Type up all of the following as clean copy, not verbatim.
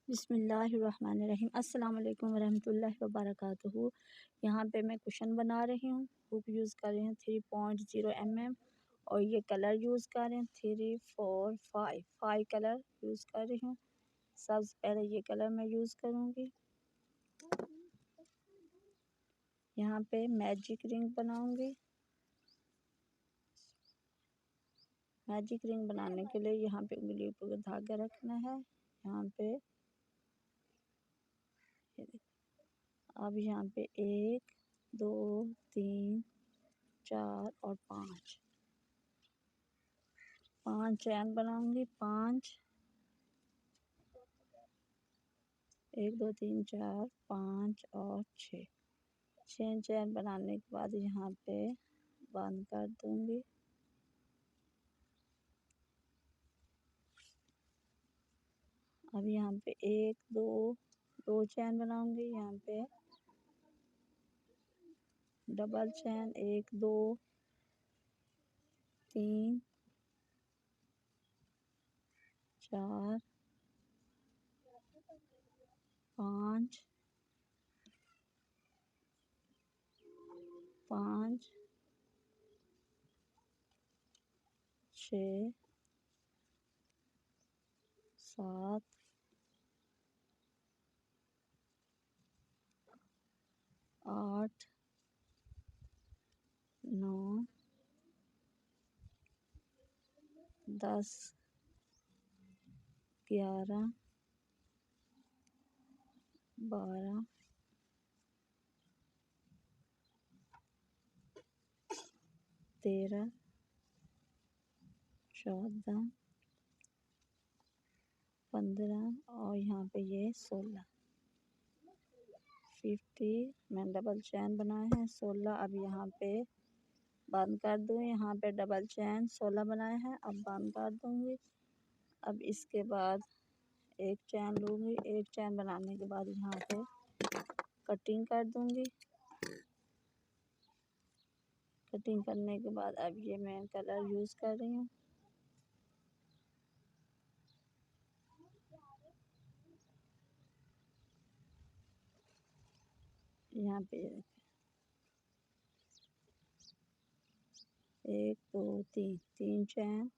बिस्मिल्लाहिर्रहमानिर्रहीम। अस्सलाम वालेकुम वरहमतुल्लाहि वबरकातुहू। यहाँ पे मैं कुशन बना रही हूँ। हुक यूज़ कर रही हूँ 3.0 mm और ये कलर यूज़ कर रहे हैं 3, 4, 5 कलर यूज़ कर रही हूँ। सबसे पहले ये कलर मैं यूज़ करूँगी। यहाँ पे मैजिक रिंग बनाऊँगी। मैजिक रिंग बनाने के लिए यहाँ पे उंगली पर धागा रखना है। यहाँ पे अब यहाँ पे 1, 2, 3, 4 और 5 चैन बनाऊंगी। 5, 1, 2, 3, 4, 5 और 6 चैन बनाने के बाद यहाँ पे बंद कर दूंगी। अब यहाँ पे 1, 2 चैन बनाऊंगी। यहाँ पे डबल चैन 1, 2, 3, 4, 5, 6, 7, 8, 9, 10, 11, 12, 13, 14, 15 और यहाँ पे ये 16, 50 मैंने डबल चैन बनाए हैं 16। अब यहाँ पे बंद कर दूँ। यहाँ पे डबल चैन 16 बनाए हैं। अब बंद कर दूँगी। अब इसके बाद एक चैन लूँगी। एक चैन बनाने के बाद यहाँ पे कटिंग कर दूँगी। कटिंग करने के बाद अब ये मैं कलर यूज़ कर रही हूँ। यहाँ पे 1, 2, 3 चैन।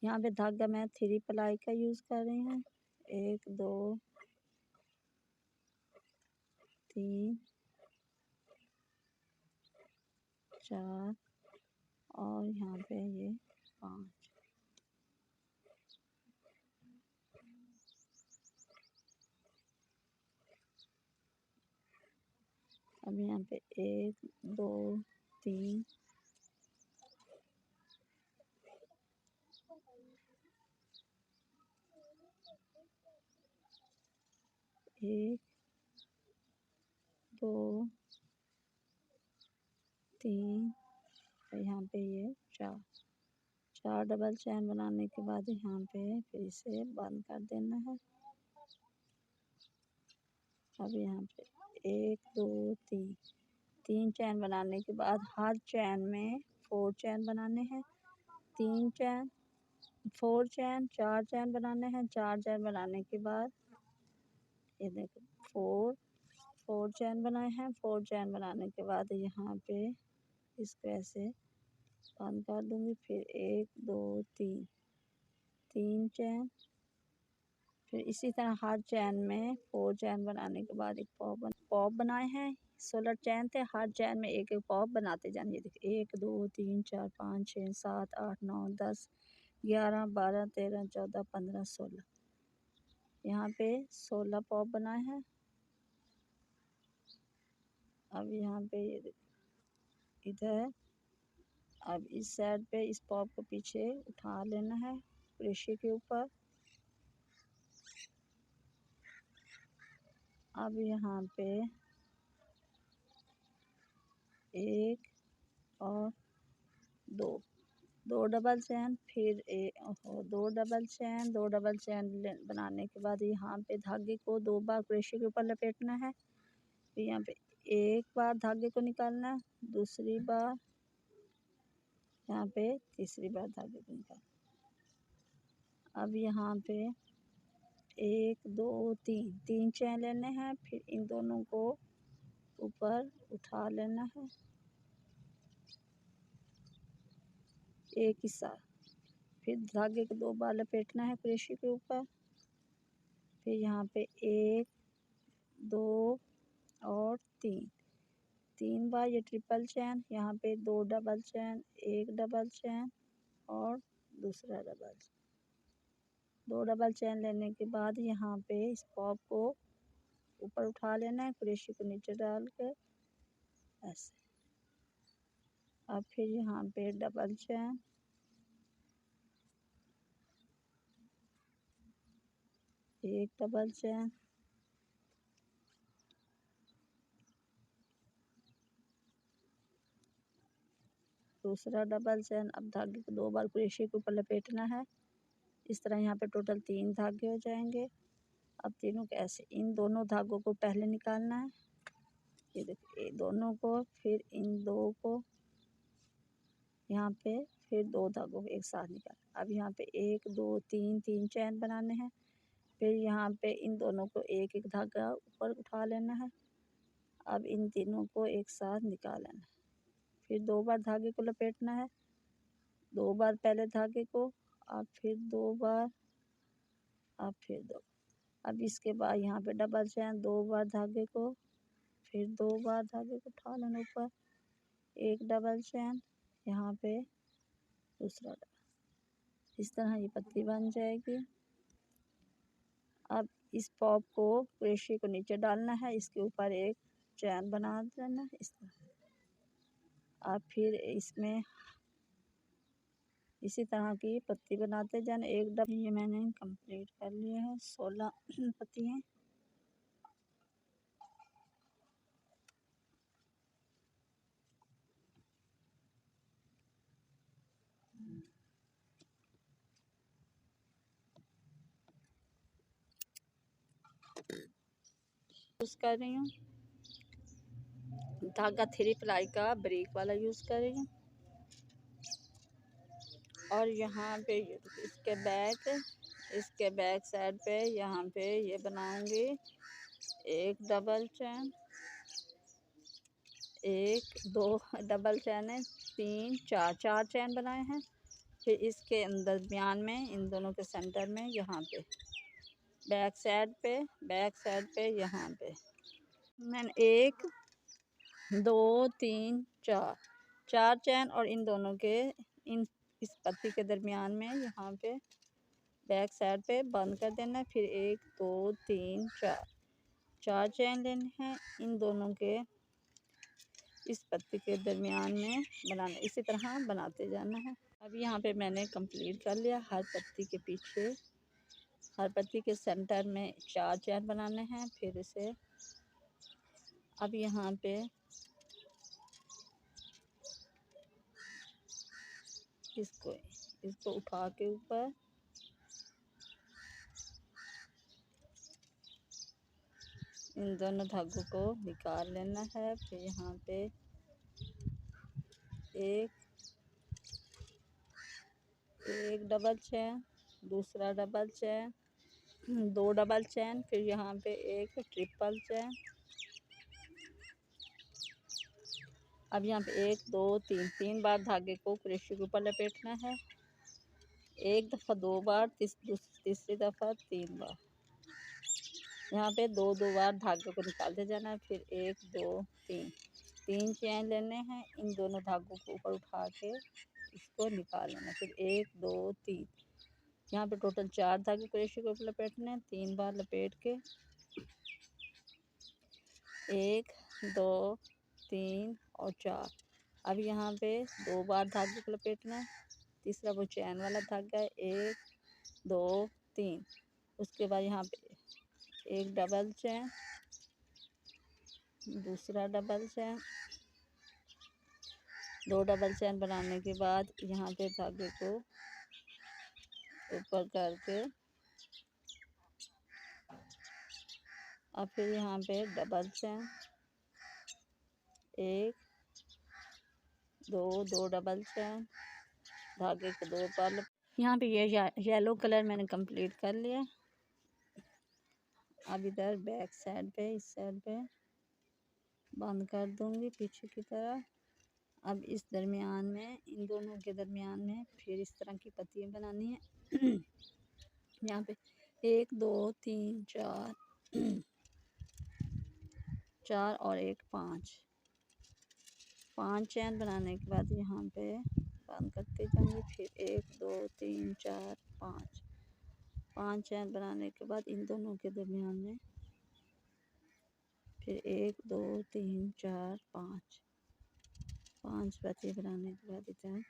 यहाँ पे धागा मैं 3 प्लाई का यूज़ कर रही हूँ। 1, 2, 3, 4 और यहाँ पे ये 5। अब यहाँ पे 1, 2, 3, 1, 2, 3 और यहाँ पे ये 4 डबल चैन बनाने के बाद यहाँ पे फिर इसे बंद कर देना है। अब यहाँ पे 1, 2, 3 चैन बनाने के बाद हर चैन में 4 चैन बनाने हैं। 3 चैन 4 चैन 4 चैन बनाने हैं। 4 चैन बनाने के बाद ये देखो 4 चैन बनाए हैं। 4 चैन बनाने के बाद यहाँ पे इसको ऐसे बंद कर दूंगी। फिर 1, 2, 3 चैन। फिर इसी तरह हर चैन में 4 चैन बनाने के बाद एक पॉप बनाए हैं। 16 चैन थे। हर चैन में एक एक पॉप बनाते जाने। ये देखिए 1, 2, 3, 4, 5, 6, 7, 8, 9, 10, 11, 12, 13, 14, 15, 16। यहाँ पे 16 पॉप बनाए हैं। अब यहाँ पे ये इधर अब इस साइड पे इस पॉप को पीछे उठा लेना है क्रोशे के ऊपर। अब यहाँ पे 1 और 2 डबल चैन। फिर 2 डबल चैन 2 डबल चैन बनाने के बाद यहाँ पे धागे को 2 बार क्रोशे के ऊपर लपेटना है। फिर यहाँ पे एक बार धागे को निकालना है। दूसरी बार यहाँ पे तीसरी बार धागे को निकालना। अब यहाँ पे एक दो तीन, तीन चैन लेने हैं। फिर इन दोनों को ऊपर उठा लेना है एक ही साथ। फिर धागे को 2 बार लपेटना है क्रोशे के ऊपर। फिर यहाँ पे 1 2 और 3, 3 बार ये ट्रिपल चैन। यहाँ पे 2 डबल चैन, 1 डबल चैन और दूसरा डबल। 2 डबल चैन लेने के बाद यहाँ पे इस पॉप को ऊपर उठा लेना है क्रोशे को नीचे डाल के ऐसे। अब फिर यहाँ पे डबल चैन, एक डबल चैन, दूसरा डबल चैन। अब धागे को 2 बार क्रोशे के ऊपर लपेटना है इस तरह। यहाँ पे टोटल 3 धागे हो जाएंगे। अब तीनों को ऐसे इन दोनों धागों को पहले निकालना है। ये देखिए दोनों को, फिर इन 2 को यहाँ पे, फिर 2 धागों को एक साथ निकाल। अब यहाँ पे 1 2 3, 3 चैन बनाने हैं। फिर यहाँ पे इन दोनों को एक एक धागा ऊपर उठा लेना है। अब इन तीनों को एक साथ निकाल लेना है। फिर 2 बार धागे को लपेटना है, 2 बार पहले धागे को, अब फिर 2 बार, अब फिर 2। अब इसके बाद यहाँ पे डबल चैन, 2 बार धागे को, फिर 2 बार धागे को उठा लेना ऊपर, एक डबल चैन, यहाँ पे दूसरा डबल। इस तरह ये पत्ती बन जाएगी। अब इस पॉप को क्रोशे को नीचे डालना है, इसके ऊपर एक चैन बना देना है इस तरह। अब फिर इसमें इसी तरह की पत्ती बनाते जाना। एक डबल ये मैंने कंप्लीट कर लिया है, 16 पत्ती हैं। यूज़ कर रही हूँ धागा 3 प्लाई का ब्रेक वाला यूज़ कर रही हूँ। और यहाँ पे इसके बैक साइड पे यहाँ पे ये बनाऊंगी एक डबल चैन, 1 2 डबल चैन है, 3 4, 4 चैन बनाए हैं। फिर इसके अंदर दरमियान में इन दोनों के सेंटर में यहाँ पे बैक साइड पे यहाँ पे मैंने 1 2 3 4, 4 चैन और इन दोनों के इस पत्ती के दरमियान में यहाँ पे बैक साइड पे बंद कर देना है। फिर 1 2 3 4, 4 चैन लेने हैं इन दोनों के इस पत्ती के दरमियान में बनाना, इसी तरह बनाते जाना है। अब यहाँ पे मैंने कंप्लीट कर लिया। हर पत्ती के पीछे, हर पत्ती के सेंटर में 4 चैन बनाने हैं। फिर इसे अब यहाँ पे इसको उठा के ऊपर इन दोनों धागों को निकाल लेना है। फिर यहाँ पे एक डबल चैन, दूसरा डबल चैन, 2 डबल चैन, फिर यहाँ पे एक ट्रिपल चैन। अब यहाँ पे 1 2 3, 3 बार धागे को क्रोशे के ऊपर लपेटना है। एक दफ़ा 2 बार, तीसरी दफ़ा 3 बार। यहाँ पे 2 2 बार धागे को निकालते जाना है। फिर 1 2 3, 3 चैन लेने हैं इन दोनों धागों को ऊपर उठा के इसको निकाल लेना। फिर 1 2 3, यहाँ पे टोटल 4 धागे क्रोशे के ऊपर लपेटने हैं। 3 बार लपेट के 1 2 3 और 4। अब यहाँ पे 2 बार धागे को लपेटना है, तीसरा वो चैन वाला धागा है, 1 2 3। उसके बाद यहाँ पे एक डबल चैन, दूसरा डबल चैन, 2 डबल चैन बनाने के बाद यहाँ पे धागे को ऊपर करके अब फिर यहाँ पे डबल चैन, 1 2 डबल चैन, धागे को 2 बार। यहाँ पे ये येलो कलर मैंने कंप्लीट कर लिया। अब इधर बैक साइड पे, इस साइड पे बंद कर दूंगी पीछे की तरफ। अब इस दरमियान में, इन दोनों के दरमियान में फिर इस तरह की पत्तियां बनानी है। यहाँ पे 1 2 3 4 4 और 1 5 चैन बनाने के बाद यहाँ पे बंद करते जाएंगे। फिर 1 2 3 4 5 चैन बनाने के बाद इन दोनों के दरमियान में फिर 1 2 3 4 5 पत्ती बनाने के बाद इधर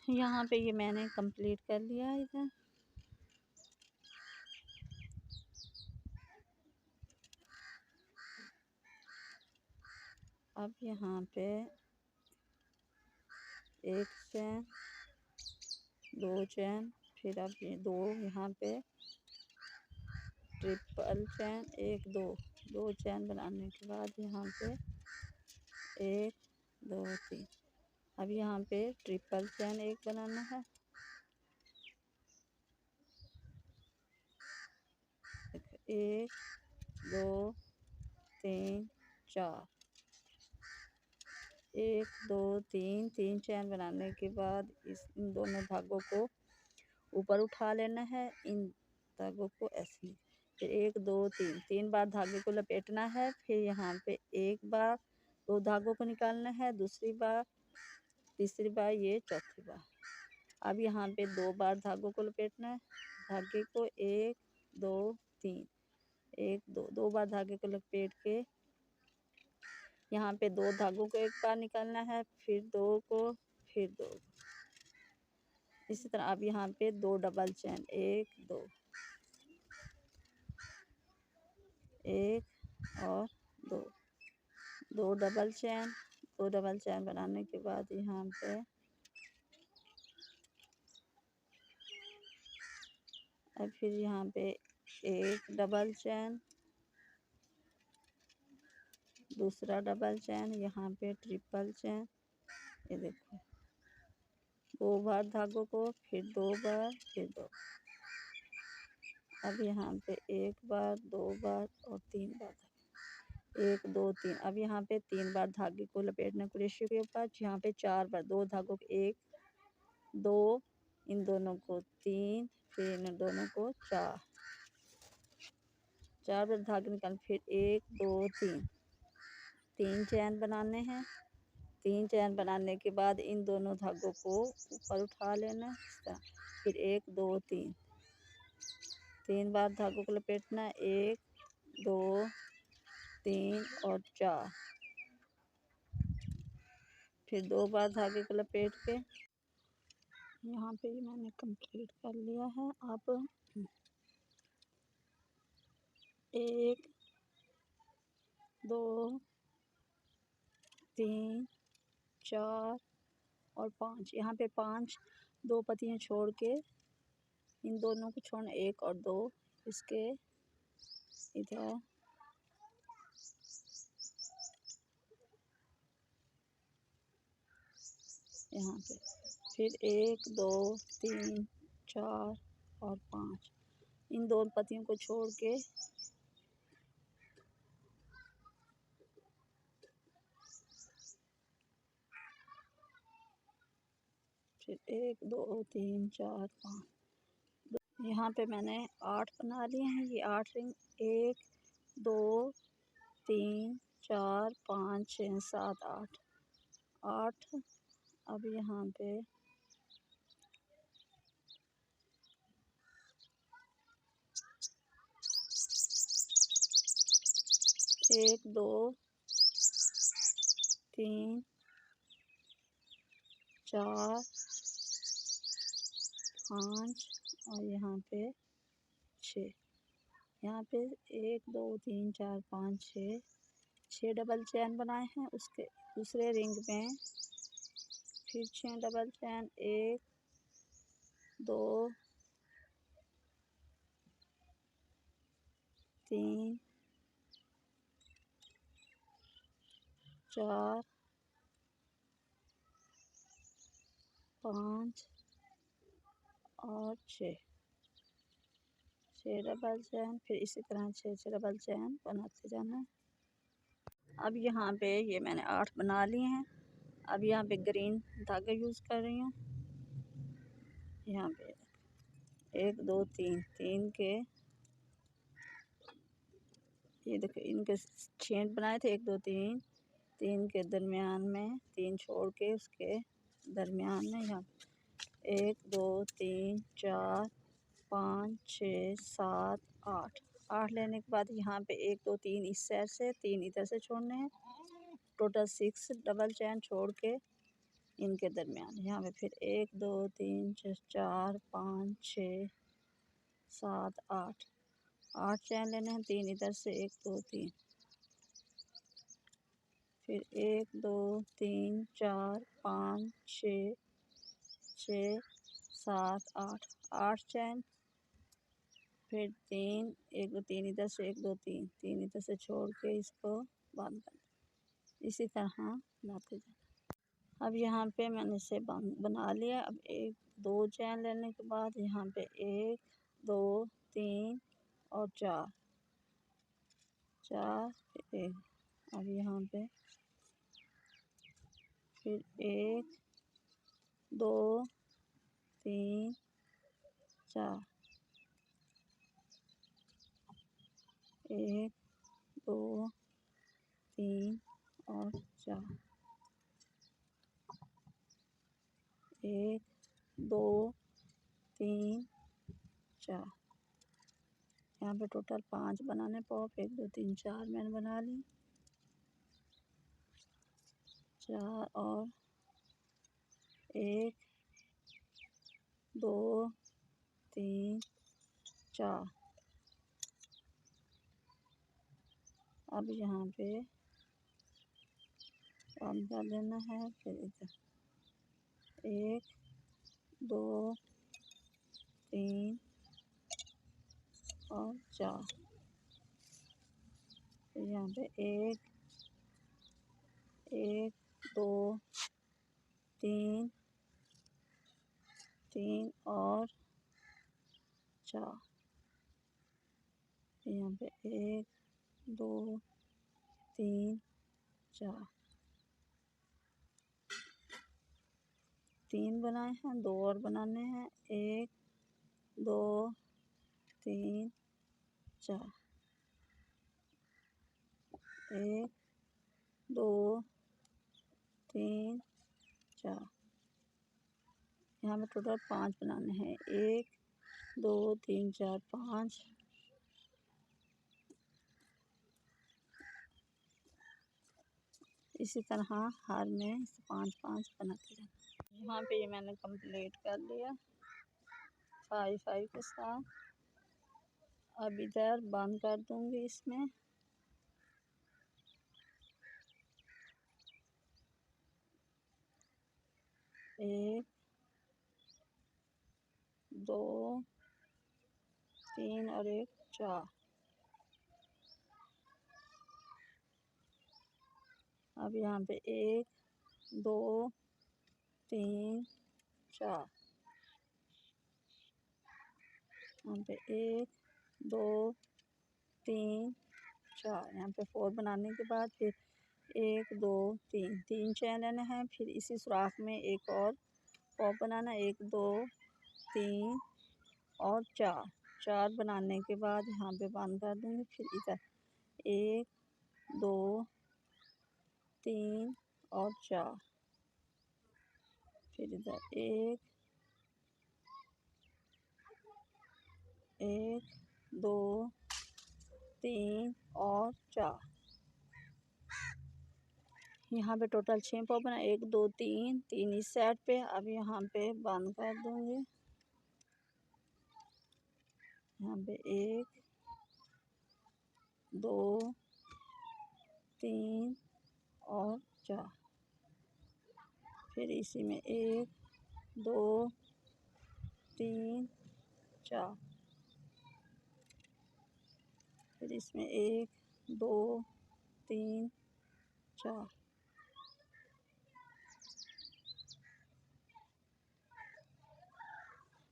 यहाँ पे ये मैंने कंप्लीट कर लिया है इधर। अब यहाँ पे 1 चैन 2 चैन, फिर अब ये 2 यहाँ पे ट्रिपल चैन 1 2 चैन बनाने के बाद यहाँ पे 1 2 3। अब यहाँ पे ट्रिपल चैन 1 बनाना है। 1 2 3 4 1 2 3 चैन बनाने के बाद इन दोनों धागों को ऊपर उठा लेना है। इन धागों को ऐसे, फिर 1 2 3 बार धागे को लपेटना है। फिर यहाँ पे एक बार 2 धागों को निकालना है, दूसरी बार, तीसरी बार, ये चौथी बार। अब यहाँ पे 2 बार धागों को लपेटना है। धागे को 1 2 3 1 2 बार धागे को लपेट के यहाँ पे 2 धागों को एक बार निकालना है, फिर 2 को, फिर 2। इसी तरह अब यहाँ पे 2 डबल चैन 1 और 2 डबल चैन बनाने के बाद यहाँ पे अब फिर यहाँ पे 1 डबल चैन, दूसरा डबल चैन, यहाँ पे ट्रिपल चैन। ये देखो 2 बार धागों को, फिर 2 बार, फिर 2। अब यहाँ पे 1 बार 2 बार और 3 बार, 1 2 3। अब यहाँ पे 3 बार धागे को लपेटना क्रोशे के ऊपर। यहाँ पे 4 बार 2 धागों को 1 2, इन दोनों को 3, फिर इन दोनों को 4 बार धागे निकाल, फिर 1 2 3 चैन बनाने हैं। 3 चैन बनाने के बाद इन दोनों धागों को ऊपर उठा लेना है। फिर 1 2 3 बार धागों को लपेटना, 1 2 3 और 4। फिर 2 बार धागे को लपेट के यहाँ पे ये मैंने कंप्लीट कर लिया है। अब 1 2 3 4 और 5, यहाँ पे 5 2 पत्तियाँ छोड़ के इन दोनों को छोड़ना, 1 और 2 इसके इधर, यहाँ पे फिर 1 2 3 4 और 5 इन 2 पत्तियों को छोड़ के फिर 1 2 3 4 5। यहाँ पे मैंने 8 बना लिए हैं। ये 8 रिंग 1 2 3 4 5 6 7 8। अब यहाँ पे 1 2 3 4 5 और यहाँ पे 6। यहाँ पे 1 2 3 4 5 6 डबल चैन बनाए हैं। उसके दूसरे रिंग में फिर 6 डबल चैन, 1 2 3 4 5 और 6 6 डबल चैन, फिर इसी तरह 6 डबल चैन बनाते जाना है। अब यहाँ पे ये मैंने 8 बना लिए हैं। अब यहाँ पे ग्रीन धागा यूज़ कर रही हूँ। यहाँ पे 1 2 3 3 के, ये देखो इनके छेद बनाए थे 1 2 3 3 के दरमियान में 3 छोड़ के उसके दरमियान में यहाँ 1 2 3 4 5 6 7 8 8 लेने के बाद यहाँ पे 1 2 3 इस साइड से 3 इधर से छोड़ने हैं। टोटल 6 डबल चैन छोड़ के इनके दरमियान यहाँ पे फिर 1 2 3 4 5 6 7 8 8 चैन लेने हैं। 3 इधर से 1 2 3, फिर 1 2 3 4 5 6 6 7 8 8 चैन, फिर 3 1 2 3 इधर से 1 2 3 3 इधर से छोड़ के इसको बंद कर, इसी तरह बनाते जाए। अब यहाँ पे मैंने इसे बना लिया। अब 1 2 चैन लेने के बाद यहाँ पे 1 2 3 और 4 4 फिर 1। अब यहाँ पे फिर 1 2 3 4 1 2 3 और 4 1 2 3 4। यहाँ पे टोटल 5 बनाने पॉप 1 2 3 4 मैंने बना ली। 4 और 1 2 3 4। अब यहाँ पे बंद कर देना है। फिर इधर 1 2 3 और 4। फिर यहाँ पे 1 2 3 3 और 4। यहाँ पे 1 2 3 4 3 बनाए हैं, 2 और बनाने हैं। 1 2 3 4 1 2 3 4। यहाँ पे टोटल 5 बनाने हैं। 1 2 3 4 5। इसी तरह हर में 5 5 बनाते जाना। यहाँ पे ये मैंने कंप्लीट कर लिया 5 5 के साथ। अब इधर बंद कर दूंगी इसमें। एक 2 3 और 1 4। अब यहाँ पे 1 2 3 4। यहाँ पे 1 2 3 4। यहाँ पे 4 बनाने के बाद फिर 1 2 3 3 चैन लेने हैं। फिर इसी सुराख में एक और पॉप बनाना। 1 2 3 और 4 4 बनाने के बाद यहाँ पे बंद कर दूँगी। फिर इधर 1 2 3 और 4। फिर इधर 1 2 3 और 4। यहाँ पे टोटल 6 पॉप बना। 1 2 3 3 इस साइड पे। अब यहाँ पे बंद कर दूँगी। यहाँ पे 1 2 3 और 4। फिर इसी में 1 2 3 4। फिर इसमें 1 2 3 4।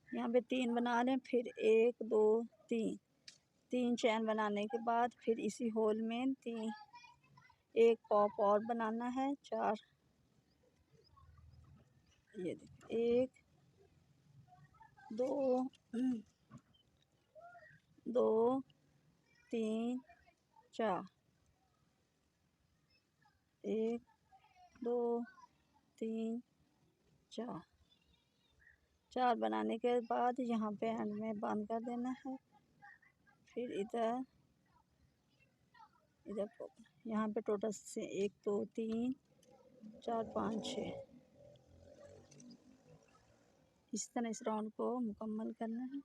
यहाँ पे 3 बना लें। फिर 1 2 3 3 चैन बनाने के बाद फिर इसी होल में एक पॉप और बनाना है। 4, ये देखिए 1 2 2 3 4, 1 2 3 4। 4 बनाने के बाद यहाँ पे एंड में बंद कर देना है। फिर इधर यहाँ पे टोटल से 1 2 3 4 5 6 इस तरह इस राउंड को मुकम्मल करना है।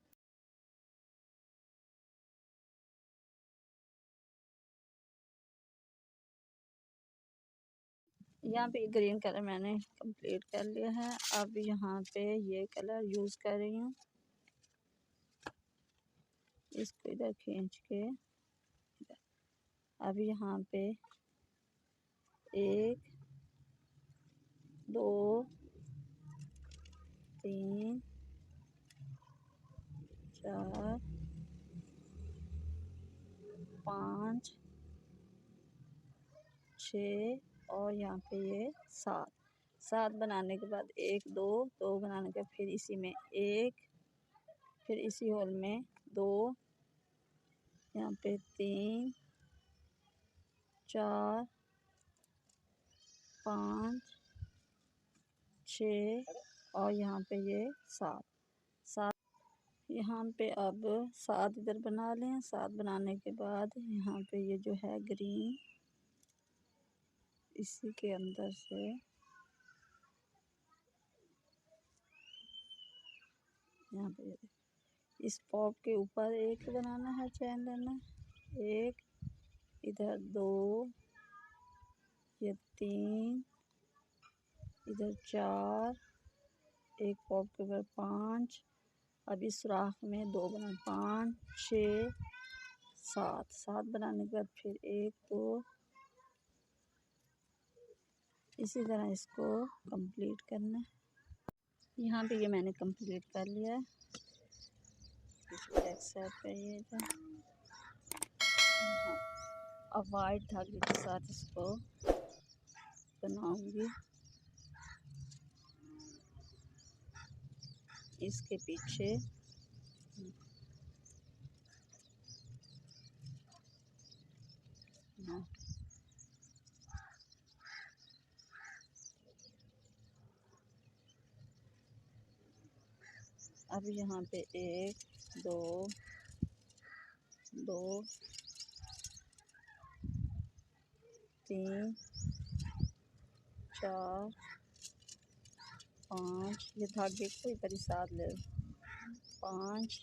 यहाँ पे ग्रीन कलर मैंने कंप्लीट कर लिया है। अब यहाँ पे ये कलर यूज़ कर रही हूँ। इसको इधर खींच के अब यहाँ पे 1 2 3 4 5 6 और यहाँ पे ये 7 बनाने के बाद 1 2 2 बनाने के फिर इसी में 1, फिर इसी होल में 2, यहाँ पे 3 4 5 6 और यहाँ पे ये 7 यहाँ पे अब 7 इधर बना लें। 7 बनाने के बाद यहाँ पे ये जो है ग्रीन इसी के अंदर से यहाँ पे इस पॉप के ऊपर 1 बनाना है, चैन लेना 1, इधर 2, ये 3, इधर 4, एक पॉप के ऊपर 5, अब इस सुराख में 2 बना 5 6 7 बनाने के बाद फिर 1 2 इसी तरह इसको कंप्लीट करना है। यहाँ पे ये मैंने कंप्लीट कर लिया है। बैक साइड पे ये था। अब वाइट धागे के साथ इसको बनाऊंगी। इसके पीछे अब यहाँ पे 1 2 2 3 4 5 ये धागे को इधर ही साथ ले 5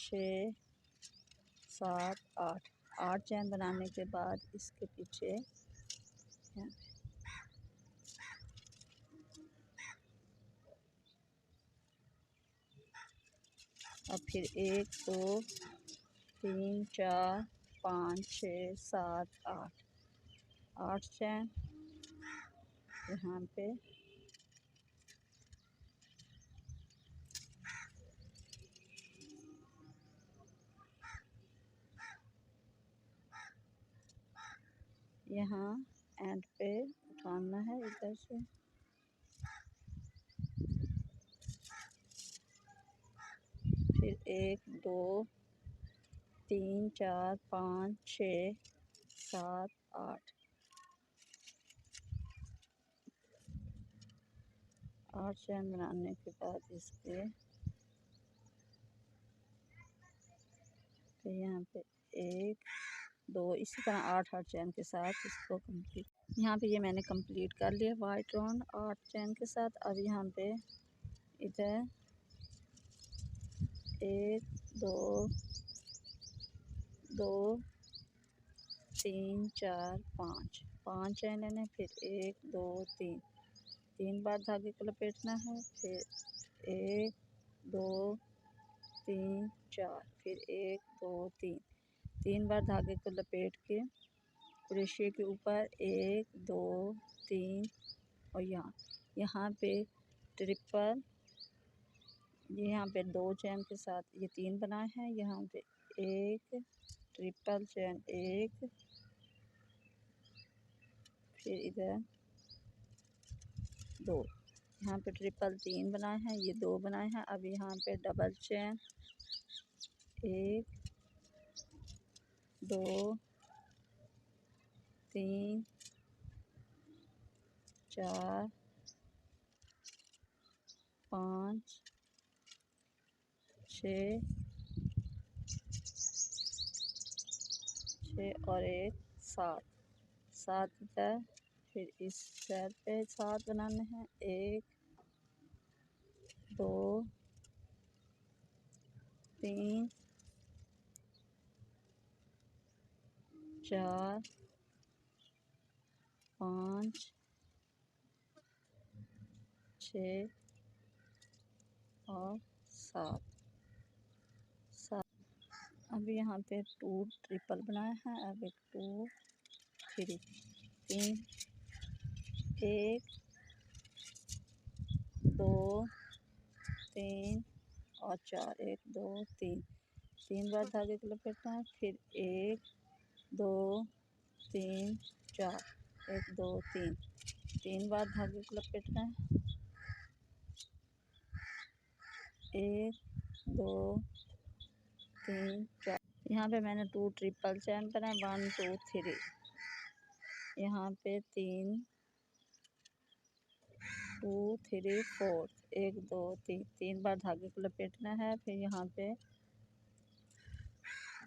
6 7 8 चैन बनाने के बाद इसके पीछे अब फिर 1 2 3 4 5 6 7 8 चैन यहाँ पे यहाँ एंड पे उठाना है इधर से फिर 1 2 3 4 5 6 7 8 चैन बनाने के बाद इसके तो यहाँ पे 1 2 इसी तरह 8 चैन के साथ इसको कंप्लीट यहाँ पे ये मैंने कंप्लीट कर लिया वाइट राउंड 8 चैन के साथ। अब यहाँ पे इधर 1 2 2 3 4 5 चैन लेने फिर 1 2 3 बार धागे को लपेटना है फिर 1 2 3 4 फिर 1 2 3 बार धागे को लपेट के क्रोशिया के ऊपर 1 2 3 और यहाँ पे ट्रिपल यहाँ पे 2 चैन के साथ ये 3 बनाए हैं। यहाँ पे एक, ट्रिपल चेन एक, फिर इधर दो। यहाँ पे ट्रिपल 3 बनाए हैं, ये 2 बनाए हैं। अब यहाँ पे डबल चेन 1 2 3 4 5 6 और एक 7 इधर। फिर इस साइड पे 7 बनाने हैं। 1 2 3 4 5 6 और 7। अभी यहाँ पे 2 ट्रिपल बनाए हैं। अब 1 2 3 3 1 2 3 और 4 1 2 3 बार धागे को लपेटना है। फिर 1 2 3 4 1 2 3 बार धागे को लपेटना है। 1 2 3 4। यहाँ पे मैंने 2 ट्रिपल चेन बनाए। 1 2 3। यहाँ पे 3 2 3 4 1 2 3 बार धागे को लपेटना है। फिर यहाँ पे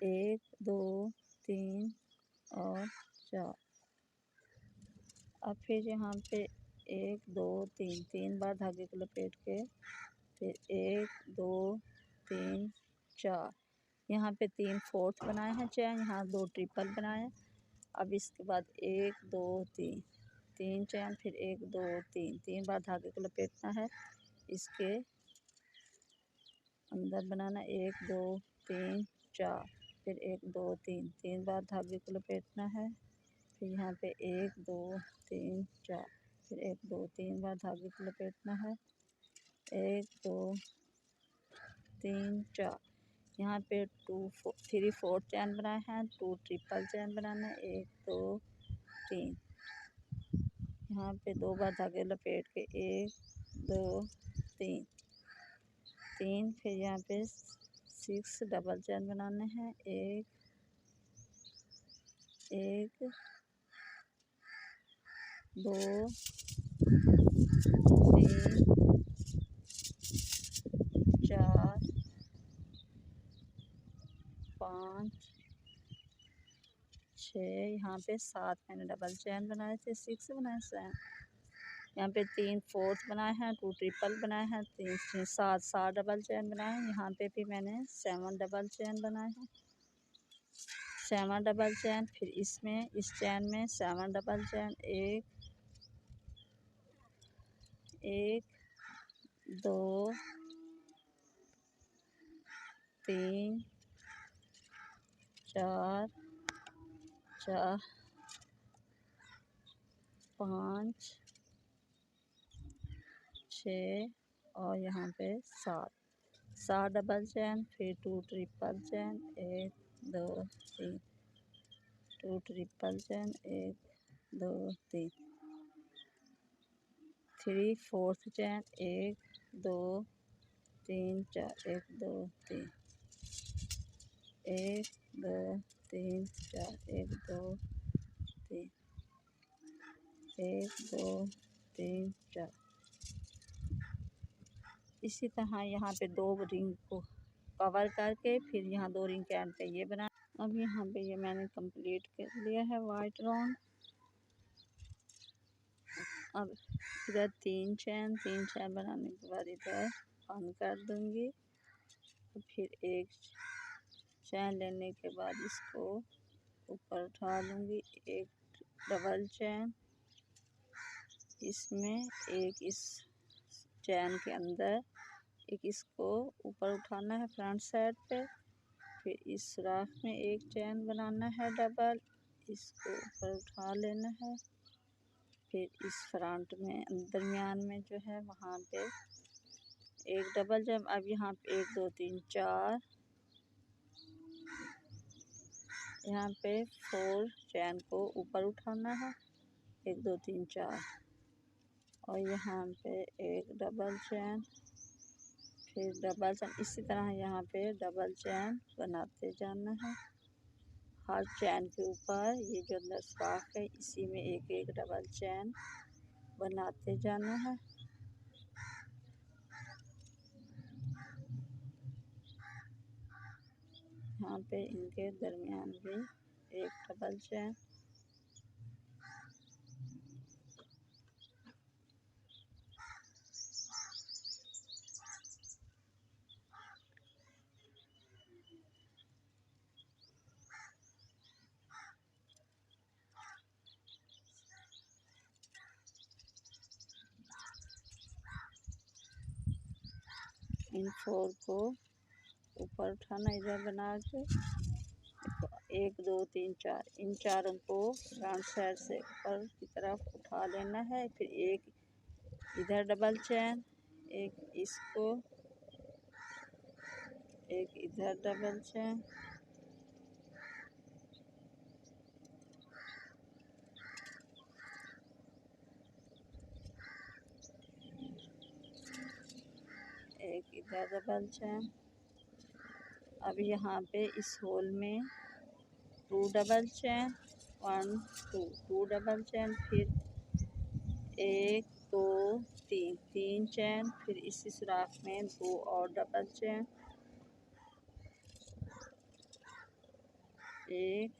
1 2 3 और 4। अब फिर यहाँ पे 1 2 3 बार धागे को लपेट के फिर 1 2 3 4। यहाँ पे 3 फोर्थ बनाए हैं चेन। यहाँ 2 ट्रिपल बनाए। अब इसके बाद 1 2 3 चेन। फिर 1 2 3 बार धागे को लपेटना है। इसके अंदर बनाना 1 2 3 4। फिर 1 2 3 बार धागे को लपेटना है। फिर यहाँ पे 1 2 3 4। फिर 1 2 3 बार धागे को लपेटना है। 1 2 3 4। यहाँ पे 3 4 चैन बनाए हैं। 2 ट्रिपल चैन बनाना है। 1 2 3। यहाँ पे 2 बार धागे लपेट के 1 2 3। फिर यहाँ पे 6 डबल चैन बनाने हैं। 1 2 3 4 5 6। यहाँ पे 7 मैंने डबल चैन बनाए थे। 6 बनाए 7। यहाँ पे 3 फोर्थ बनाए हैं। 2 ट्रिपल बनाए हैं। 3 7 डबल चैन बनाए हैं। यहाँ पे भी मैंने 7 डबल चैन बनाए हैं। 7 डबल चैन। फिर इसमें इस चैन में 7 डबल चैन। 1 2 3 4 5 6 और यहाँ पे 7 डबल चैन। फिर 2 ट्रिपल चैन। 1 2 3 2 ट्रिपल चैन। 1 2 3 फोर्थ चैन। 1 2 3 4 1 2 3 1 2 3 4 1 2 3 1 2 3 4। इसी तरह यहाँ पे 2 रिंग को कवर करके फिर यहाँ 2 रिंग के एंड पे ये बना। अब यहाँ पे ये मैंने कंप्लीट कर लिया है वाइट राउंड। अब इधर 3 चैन बनाने के बाद इधर बंद कर दूँगी। फिर एक चैन लेने के बाद इसको ऊपर उठा लूँगी। एक डबल चैन इसमें, एक इस चैन के अंदर, एक इसको ऊपर उठाना है फ्रंट साइड पे। फिर इस सुराख में एक चैन बनाना है डबल, इसको ऊपर उठा लेना है। फिर इस फ्रंट में दरमियान में जो है वहाँ पे एक डबल चैन। अब यहाँ पे 1 2 3 4 यहाँ पे 4 चैन को ऊपर उठाना है, 1 2 3 4, और यहाँ पे एक डबल चैन, फिर डबल चैन। इसी तरह यहाँ पे डबल चैन बनाते जाना है। हर चैन के ऊपर ये जो अंदर सुराख है इसी में एक एक डबल चैन बनाते जाना है। यहाँ पे इनके दरमियान भी एक डबल चैन। इन 4 को ऊपर उठाना, इधर बना के 1 2 3 4, इन चारों को फ्रंट साइड से ऊपर की तरफ उठा लेना है। फिर एक इधर डबल चैन, एक इसको, एक इधर डबल चैन, एक इधर डबल चैन। अब यहाँ पे इस होल में 2 डबल चैन, 1 2, 2 डबल चैन, फिर 1 2 3, 3 चैन, फिर इसी सुराख में 2 और डबल चैन, 1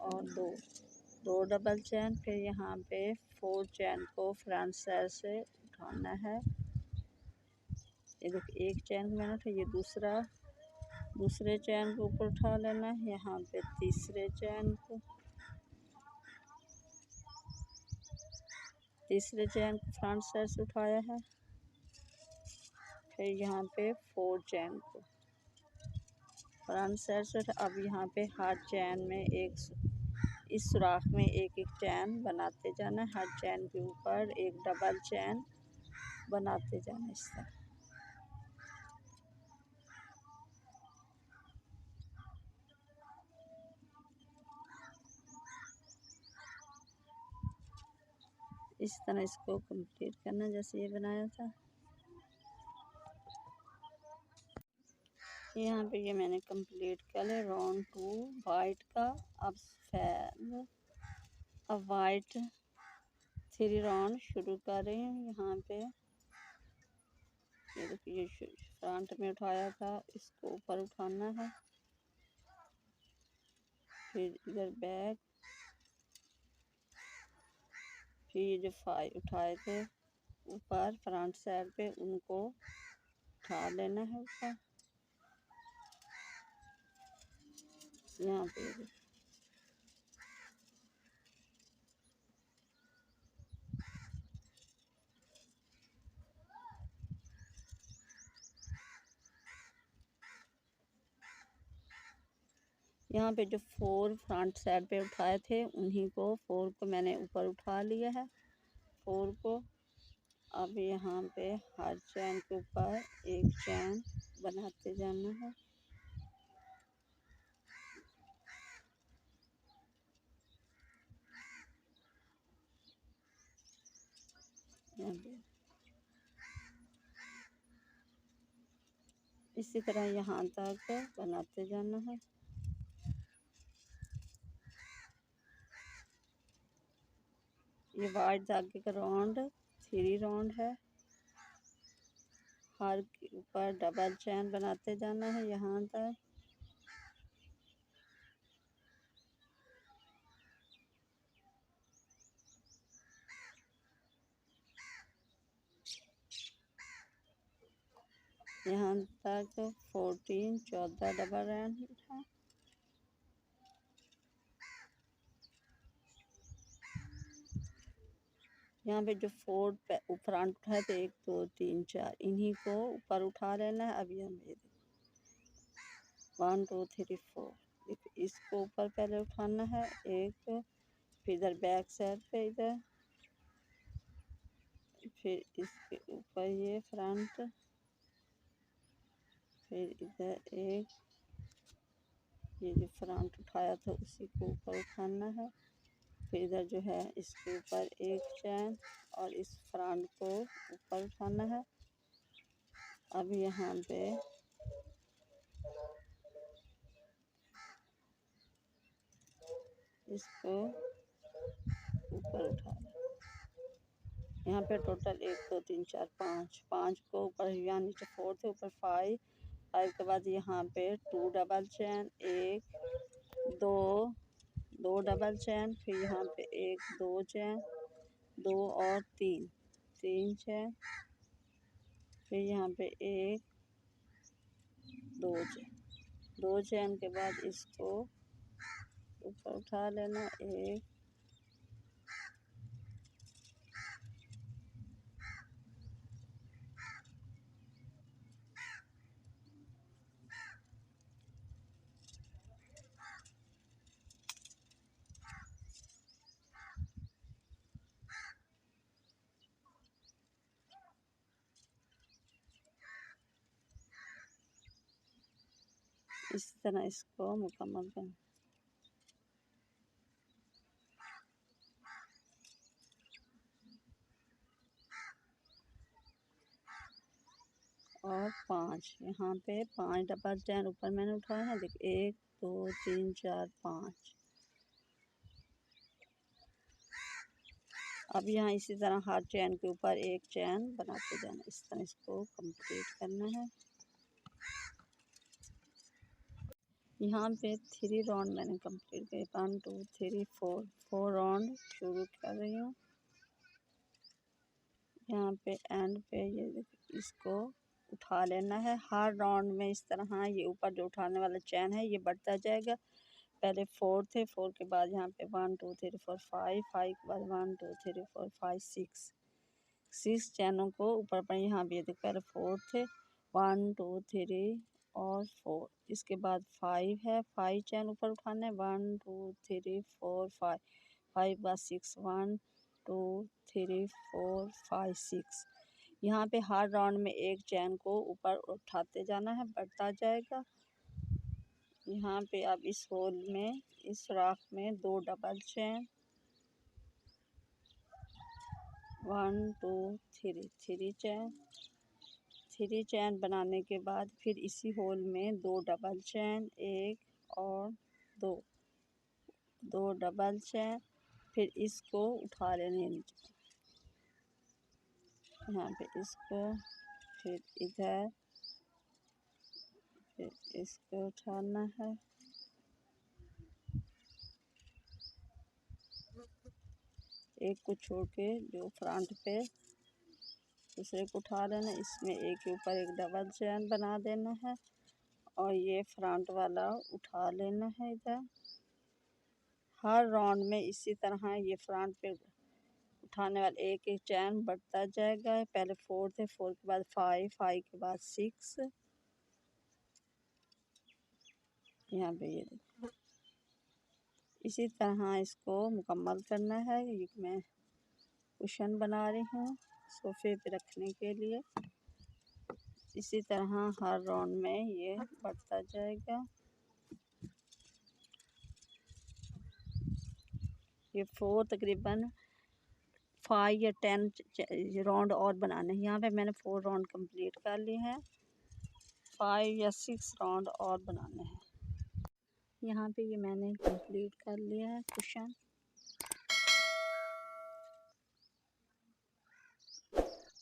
और 2, 2 डबल चैन। फिर यहाँ पे 4 चैन को फ्रंट साइड से उठाना है। ये देखिए एक चैन मैंने उठा, ये दूसरे चैन को ऊपर उठा लेना है। यहाँ पे तीसरे चैन को फ्रंट साइड से उठाया है। फिर यहाँ पे 4 चैन को फ्रंट साइड से। अब यहाँ पे हर चैन में इस सुराख में एक एक चैन बनाते जाना है। हर चैन के ऊपर एक डबल चैन बनाते जाना इस तरह। इस तरह इसको कंप्लीट करना जैसे ये बनाया था। यहाँ पे ये मैंने कंप्लीट कर लिया राउंड 2 वाइट का। अब वाइट 3 राउंड शुरू कर रहे हैं। यहाँ पे ये देखिए फ्रंट में उठाया था, इसको ऊपर उठाना है। फिर इधर बैक, फिर ये जो 5 उठाए थे ऊपर फ्रंट साइड पे उनको उठा लेना है ऊपर। यहाँ पे जो 4 फ्रंट साइड पे उठाए थे उन्हीं को 4 को मैंने ऊपर उठा लिया है 4 को। अब यहाँ पे हर चैन के ऊपर एक चैन बनाते जाना है। इसी तरह यहाँ तक बनाते जाना है। ये वाइट धागे का राउंड 3 राउंड है। हर के ऊपर डबल चैन बनाते जाना है यहाँ तक। यहाँ तक 14 डबल राउंड है। यहाँ पे जो 4 फ्रंट उठाए थे 1 2 3 4 इन्हीं को ऊपर उठा लेना है। अभी हम ये 1 2 3 4 इसको ऊपर पहले उठाना है एक, फिर इधर बैक साइड पे इधर, फिर इसके ऊपर ये फ्रंट, फिर इधर एक, ये जो फ्रंट उठाया था उसी को ऊपर उठाना है। फिर इधर जो है इसके ऊपर एक चैन और इस फ्रंट को ऊपर उठाना है। अब यहाँ पे इसको ऊपर उठा लें। यहाँ पे टोटल 1 2 3 4 5 को ऊपर, यहाँ नीचे 4 थे, ऊपर 5 के बाद यहाँ पे 2 डबल चैन, 1 2 डबल चैन, फिर यहाँ पे 1 2 चैन, 2 और 3 चैन, फिर यहाँ पे 1 2 चैन के बाद इसको ऊपर उठा लेना। 1 इस तरह इसको मुकम्मल करना। और 5 यहाँ पे 5 डबल चैन ऊपर मैंने उठाया है। देखिए 1 2 3 4 5। अब यहाँ इसी तरह हर चैन के ऊपर एक चैन बनाते जाना। इस तरह इसको कंप्लीट करना है। यहाँ पे 3 राउंड मैंने कंप्लीट किए। 1 2 3 4 राउंड शुरू कर रही हूँ। यहाँ पे एंड पे ये इसको उठा लेना है। हर राउंड में इस तरह ये ऊपर जो उठाने वाला चैन है ये बढ़ता जाएगा। पहले 4 थे, 4 के बाद यहाँ पे 1 2 3 4 5 के बाद 1 2 3 4 5 6 चैनों को ऊपर पर यहाँ भी देख, पहले 4 थे, 1 2 3 और 4। इसके बाद 5 है, 5 चैन ऊपर उठाने, 1 2 3 4 5 के बाद 6 1 2 3 4 5 6। यहाँ पे हर राउंड में एक चैन को ऊपर उठाते जाना है, बढ़ता जाएगा। यहाँ पे अब इस होल में, इस राख में 2 डबल चैन, 1 2 3 चैन, 3 चैन बनाने के बाद फिर इसी होल में 2 डबल चैन, 1 और 2 डबल चैन, फिर इसको उठा लेने नीचे। यहाँ पे इसको, फिर इधर, फिर इसको उठाना है। एक को छोड़ के जो फ्रंट पे दूसरे को उठा लेना। इसमें एक के ऊपर एक डबल चैन बना देना है और ये फ्रंट वाला उठा लेना है इधर। हर राउंड में इसी तरह ये फ्रंट पे उठाने वाले एक एक चैन बढ़ता जाएगा। पहले 4 थे, 4 के बाद 5 के बाद 6। यहाँ पे ये इसी तरह इसको मुकम्मल करना है। ये मैं कुशन बना रही हूँ सोफे पे रखने के लिए। इसी तरह हर राउंड में ये बढ़ता जाएगा। ये 4 तकरीबन 5 या 10 राउंड और बनाने हैं। यहाँ पे मैंने 4 राउंड कंप्लीट कर लिए हैं। 5 या 6 राउंड और बनाने हैं। यहाँ पे ये मैंने कंप्लीट कर लिया है कुशन।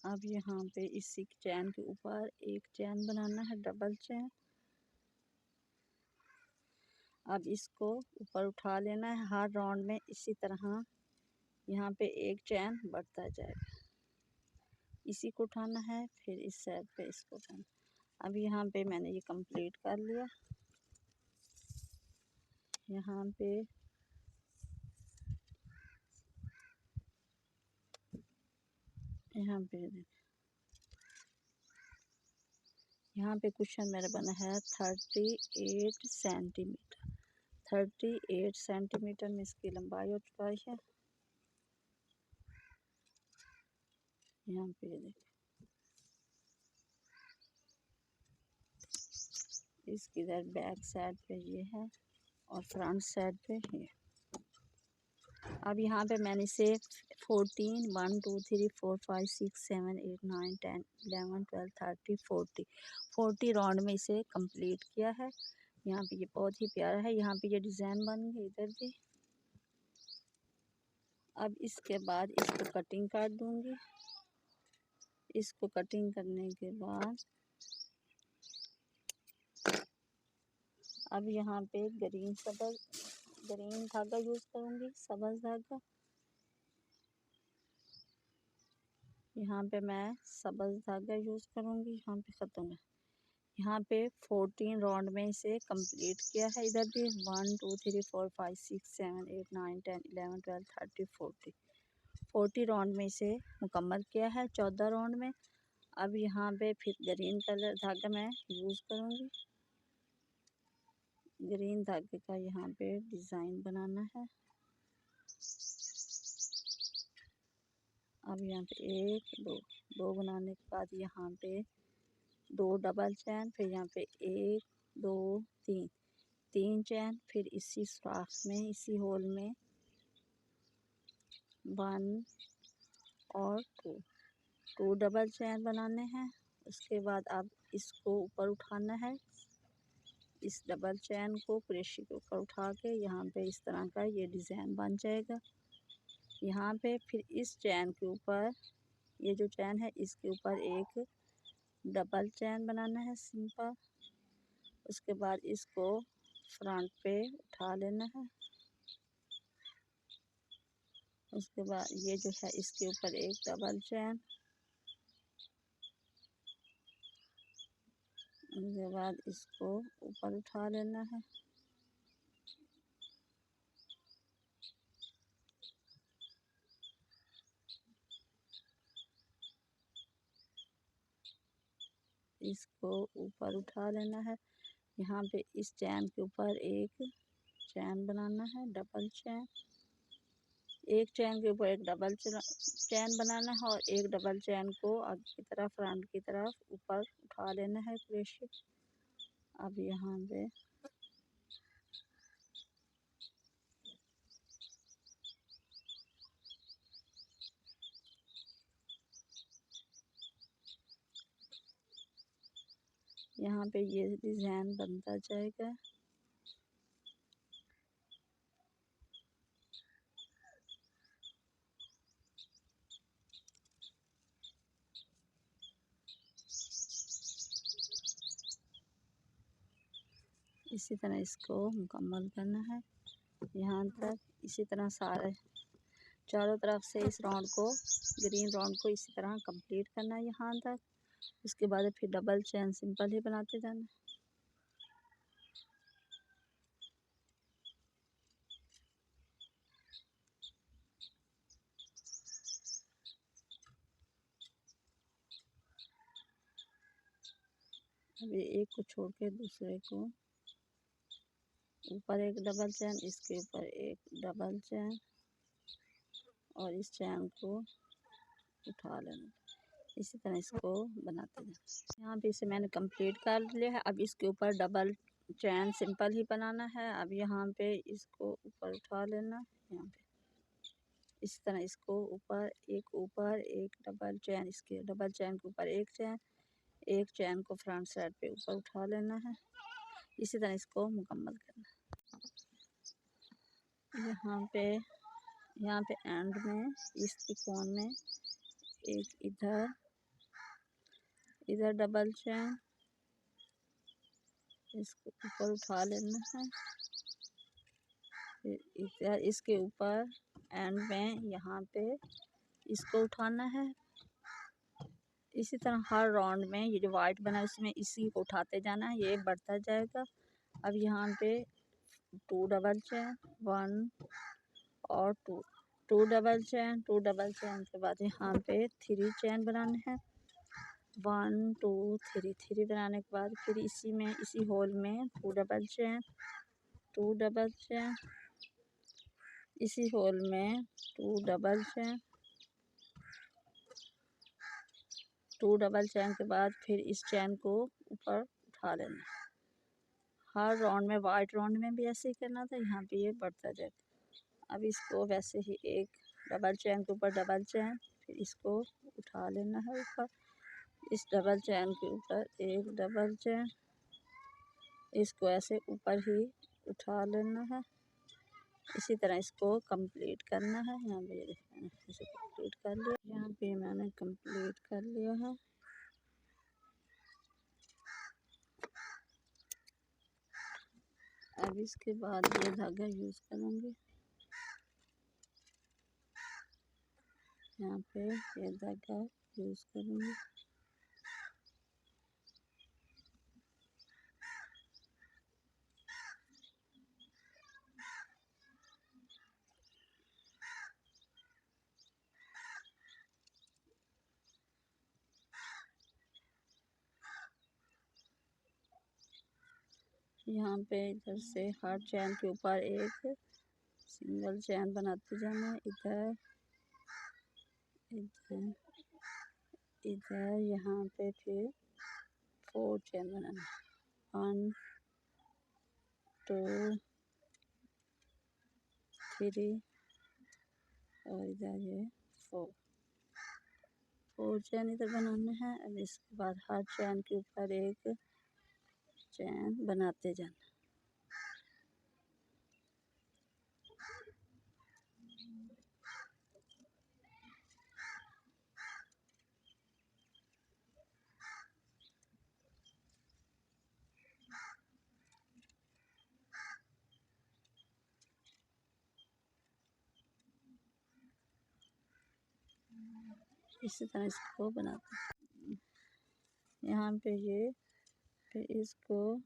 अब यहाँ पे इसी चैन के ऊपर एक चैन बनाना है, डबल चैन। अब इसको ऊपर उठा लेना है। हर राउंड में इसी तरह यहाँ पे एक चैन बढ़ता जाएगा। इसी को उठाना है, फिर इस साइड पे इसको उठाना। अब यहाँ पे मैंने ये कंप्लीट कर लिया। यहाँ पे यहाँ पे कुशन मेरा बना है 38 सेंटीमीटर। 38 सेंटीमीटर में इसकी लंबाई और चौड़ाई है। यहाँ पे देखिए इसकी इधर बैक साइड पे ये है और फ्रंट साइड पे ये। अब यहाँ पे मैंने इसे 14 1 2 3 4 5 6 7 8 9 10 11 12 13 40 राउंड में इसे कंप्लीट किया है। यहाँ पे ये बहुत ही प्यारा है। यहाँ पे ये डिज़ाइन बन गई इधर भी। अब इसके बाद इसको कटिंग कर दूंगी। इसको कटिंग करने के बाद अब यहाँ पे ग्रीन धागा यूज़ करूँगी, सब्ज़ धागा। यहाँ पे मैं सब्ज़ धागा यूज़ करूँगी। यहाँ पे ख़त्म है। यहाँ पे 14 राउंड में इसे कंप्लीट किया है। इधर भी 1 2 3 4 5 6 7 8 9 10 11 12 13 40 राउंड में इसे मुकम्मल किया है 14 राउंड में। अब यहाँ पे फिर ग्रीन कलर धागा मैं यूज़ करूँगी। ग्रीन धागे का यहाँ पे डिज़ाइन बनाना है। अब यहाँ पे 1 2 बनाने के बाद यहाँ पे 2 डबल चैन, फिर यहाँ पे 1 2 3 चैन, फिर इसी सुराख में इसी होल में 1 और 2 डबल चैन बनाने हैं। उसके बाद अब इसको ऊपर उठाना है। इस डबल चैन को क्रोशे के ऊपर उठा के यहाँ पे इस तरह का ये डिज़ाइन बन जाएगा। यहाँ पे फिर इस चैन के ऊपर, ये जो चैन है इसके ऊपर एक डबल चैन बनाना है सिंपल। उसके बाद इसको फ्रंट पे उठा लेना है। उसके बाद ये जो है इसके ऊपर एक डबल चैन। उसके बाद इसको ऊपर उठा लेना है। इसको ऊपर उठा लेना है। यहाँ पे इस चैन के ऊपर एक चैन बनाना है, डबल चैन। एक चैन के ऊपर एक डबल चैन बनाना है और एक डबल चैन को आगे की तरफ फ्रंट की तरफ ऊपर उठा लेना है क्रोशे। अब यहाँ पे ये डिज़ाइन बनता जाएगा। इसी तरह इसको मुकम्मल करना है यहाँ तक। इसी तरह सारे चारों तरफ से इस राउंड को, ग्रीन राउंड को इसी तरह कंप्लीट करना है यहाँ तक। उसके बाद फिर डबल चैन सिंपल ही बनाते जाना। अभी एक को छोड़ के दूसरे को ऊपर एक डबल चैन, इसके ऊपर एक डबल चैन और इस चैन को उठा लेना। इसी तरह इसको बनाते जाना। यहाँ पे इसे मैंने कंप्लीट कर लिया है। अब इसके ऊपर डबल चैन सिंपल ही बनाना है। अब यहाँ पे इसको ऊपर उठा लेना। यहाँ पे इस तरह इसको ऊपर एक डबल चैन, इसके डबल चैन के ऊपर एक चैन को फ्रंट साइड पे ऊपर उठा लेना है। इसी तरह इसको मुकम्मल करना है। यहाँ पे एंड में इस त्रिकोण में एक इधर डबल चैन, इसको ऊपर उठा लेना है। फिर इधर इसके ऊपर एंड में यहाँ पे इसको उठाना है। इसी तरह हर राउंड में ये जो वाइट बना है इसमें इसी को उठाते जाना है, ये बढ़ता जाएगा। अब यहाँ पे 2 डबल चैन, 1 और 2 डबल चैन, 2 डबल चैन के बाद यहाँ पे 3 चैन बनाने हैं। 1 2 3 बनाने के बाद फिर इसी होल में 2 डबल चैन, 2 डबल चैन, इसी होल में 2 डबल चैन, 2 डबल चैन के बाद फिर इस चैन को ऊपर उठा लेना। हर राउंड में, वाइट राउंड में भी ऐसे ही करना था, यहाँ पे ये बढ़ता जाएगा। अब इसको वैसे ही एक डबल चेन के ऊपर डबल चेन, फिर इसको उठा लेना है ऊपर, इस डबल चेन के ऊपर एक डबल चेन, इसको ऐसे ऊपर ही उठा लेना है। इसी तरह इसको कंप्लीट करना है। यहाँ पे देखिए इसे कंप्लीट कर लिया, यहाँ पे मैंने कंप्लीट कर लिया है। अब इसके बाद ये धागा यूज़ करूँगी, यहाँ पे ये धागा यूज़ करूँगी। यहाँ पे इधर से हर चैन के ऊपर एक सिंगल चैन बनाते जाना है, इधर इधर इधर, यहाँ पे फिर 4 चैन बनाना है, 1 2 3 और इधर ये 4 चैन इधर बनाना है। अब इसके बाद हर चैन के ऊपर एक चैन बनाते जाना। इसी तरह इसको बनाते हैं। यहाँ पे ये फिर इसको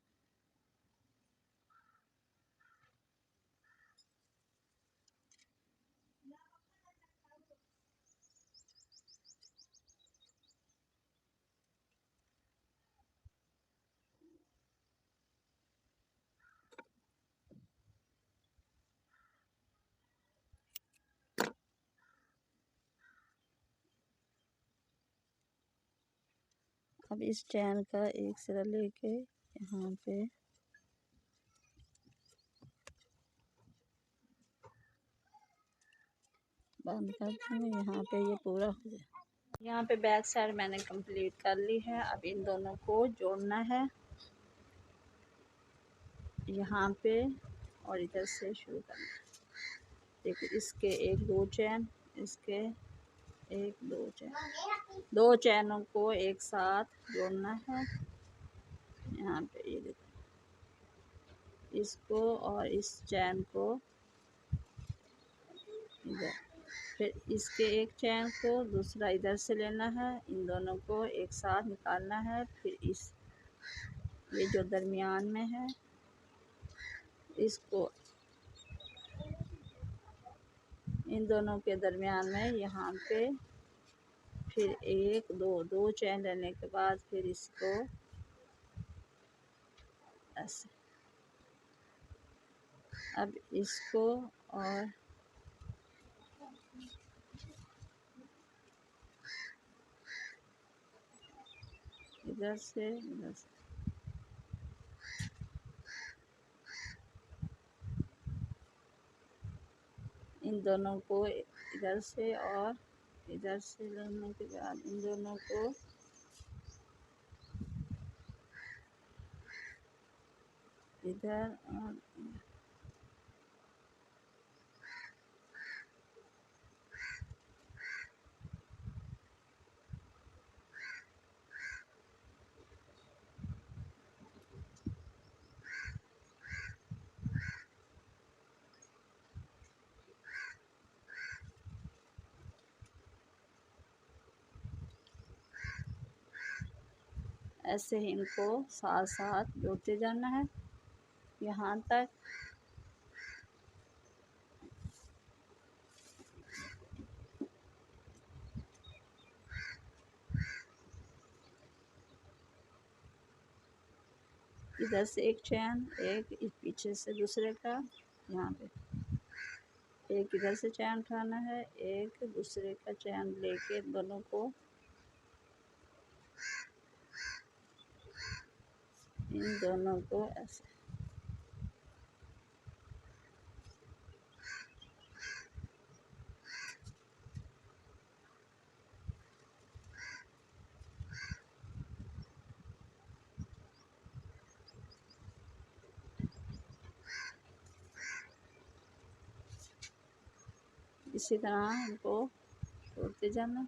अब इस चैन का एक सिरा लेके यहाँ पे बंद कर दूँगी, यहाँ पे ये पूरा हो जाए। यहाँ पे बैक साइड मैंने कंप्लीट कर ली है। अब इन दोनों को जोड़ना है, यहाँ पे और इधर से शुरू करना है। देखिए इसके एक दो चैन, इसके एक दो चैन, दो चैनों को एक साथ जोड़ना है। यहाँ पे ये देखो, इसको और इस चैन को इधर, फिर इसके एक चैन को दूसरा इधर से लेना है, इन दोनों को एक साथ निकालना है। फिर इस ये जो दरमियान में है इसको इन दोनों के दरमियान में यहाँ पे फिर एक दो चैन लेने के बाद फिर इसको ऐसे, अब इसको और इधर से इन दोनों को इधर से और इधर से लेने के बाद इन दोनों को इधर और ऐसे ही इनको साथ साथ जोड़ते जाना है यहाँ तक। इधर से एक चैन, एक इस पीछे से दूसरे का, यहाँ पे एक इधर से चैन उठाना है, एक दूसरे का चैन लेके दोनों को इन दोनों को ऐसे इसी तरह इनको जोड़ते जाना।